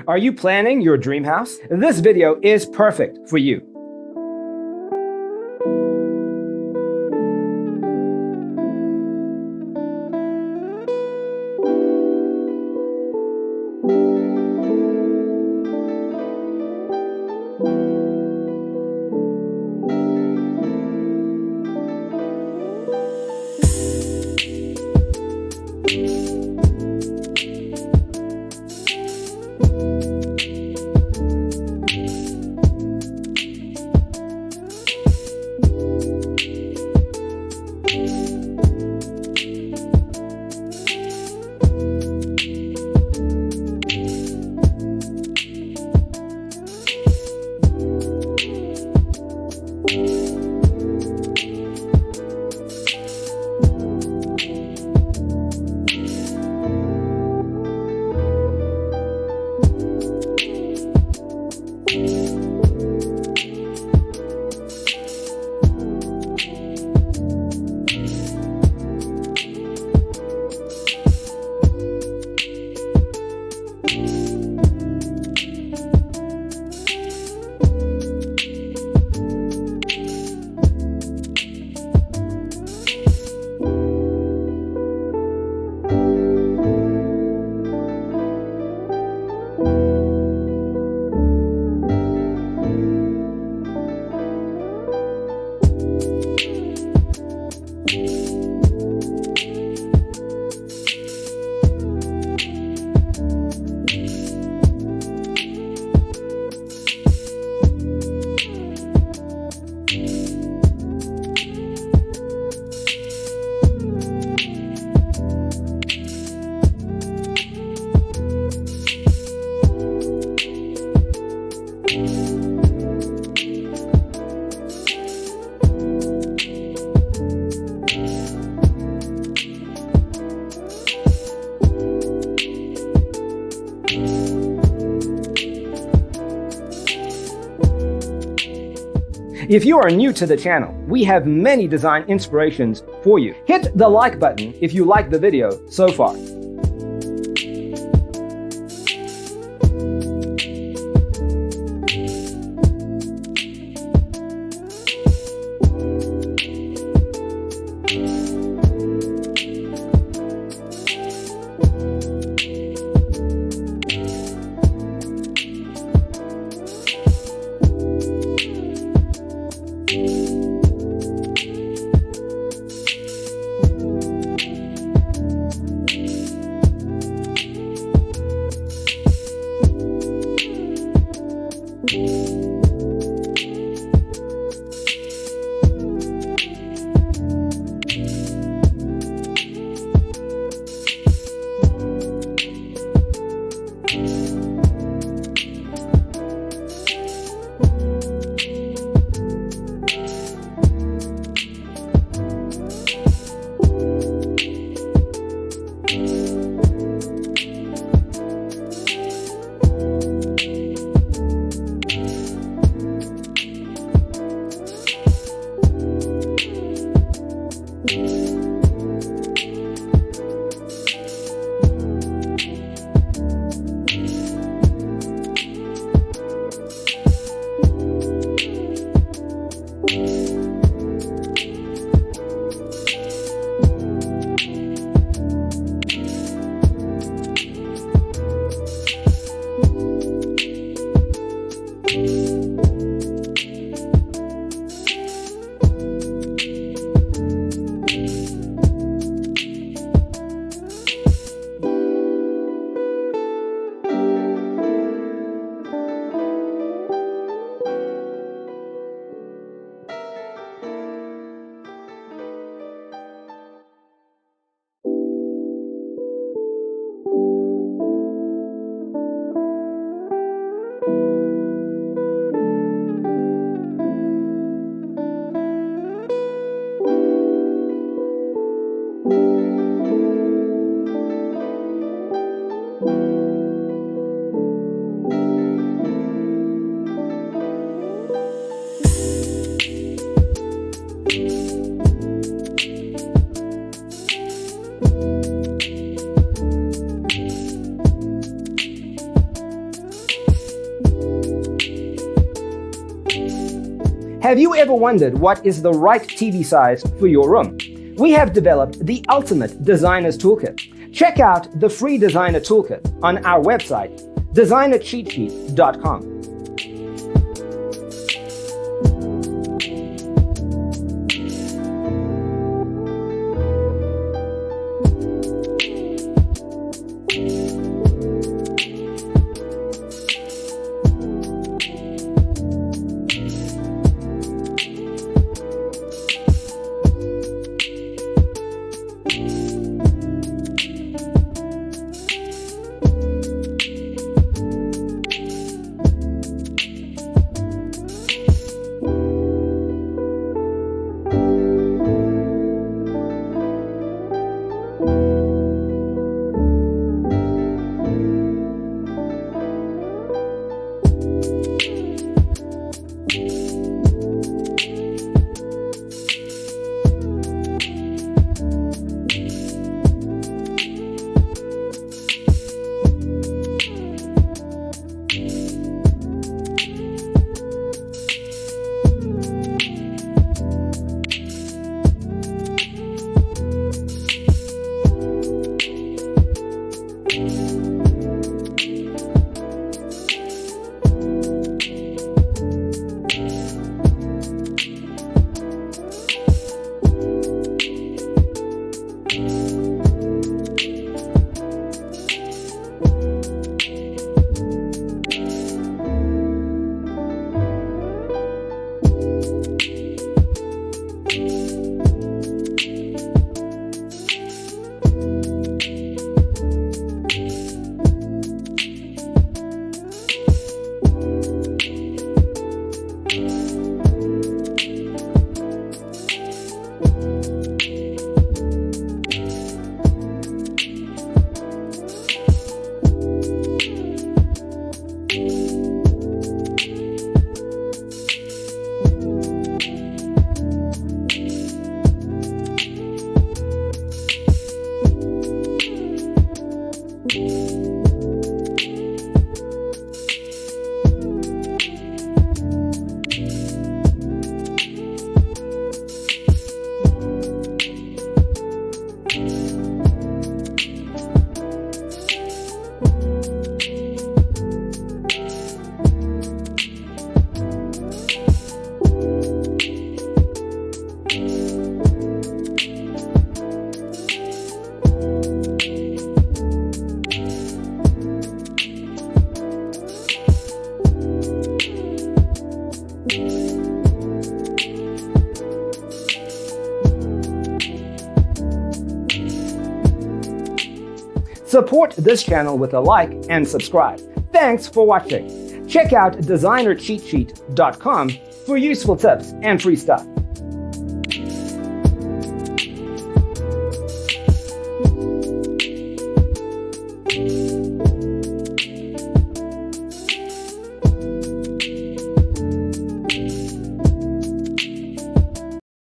Are you planning your dream house? This video is perfect for you. If you are new to the channel, we have many design inspirations for you. Hit the like button if you like the video so far. Have you ever wondered what is the right TV size for your room? We have developed the ultimate designer's toolkit. Check out the free designer toolkit on our website, designercheatsheet.com. Support this channel with a like and subscribe. Thanks for watching. Check out designercheatsheet.com for useful tips and free stuff.